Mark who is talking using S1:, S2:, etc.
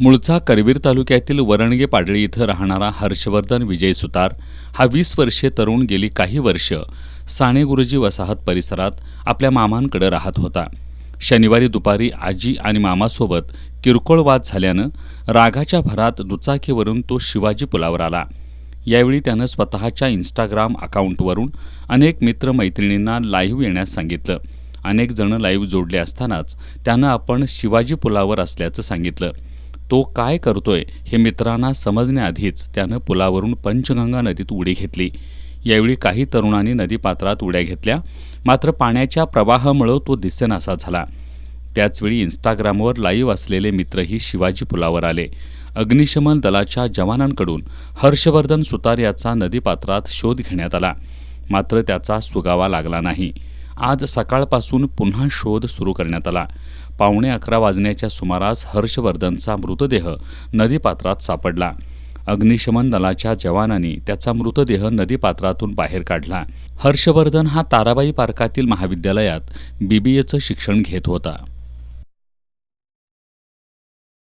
S1: मूळचा करवीर तालुक्यातील वरणगे पाडळी इथं राहणारा हर्षवर्धन विजय सुतार हा 20 वर्षीय तरुण गेली काही वर्ष साने गुरुजी वसाहत परिसरात आपल्या मामांकडे राहत होता. शनिवारी दुपारी आजी आणि मामासोबत किरकोळ वाद झाल्यानं रागाच्या भरात दुचाकीवरून तो शिवाजी पुलावर आला. यावेळी त्यानं स्वतःच्या इंस्टाग्राम अकाउंटवरून अनेक मित्रमैत्रिणींना लाईव्ह येण्यास सांगितलं. अनेक जण लाईव्ह जोडले असतानाच त्यानं आपण शिवाजी पुलावर असल्याचं सांगितलं. तो काय करतोय हे मित्रांना समजण्याआधीच त्यानं पुलावरून पंचगंगा नदीत उडी घेतली. यावेळी काही तरुणांनी नदीपात्रात उड्या घेतल्या, मात्र पाण्याच्या प्रवाहामुळे तो दिसेनासा झाला. त्याचवेळी इंस्टाग्रामवर लाईव्ह असलेले मित्रही शिवाजी पुलावर आले. अग्निशमन दलाच्या जवानांकडून हर्षवर्धन सुतार याचा नदीपात्रात शोध घेण्यात आला, मात्र त्याचा सुगावा लागला नाही. आज सकाळपासून पुन्हा शोध सुरू करण्यात आला. 11:15 वाजण्याच्या सुमारास हर्षवर्धनचा मृतदेह नदीपात्रात सापडला. अग्निशमन दलाच्या जवानांनी त्याचा मृतदेह नदीपात्रातून बाहेर काढला. हर्षवर्धन हा ताराबाई पार्कातील महाविद्यालयात BBAचं शिक्षण घेत होता.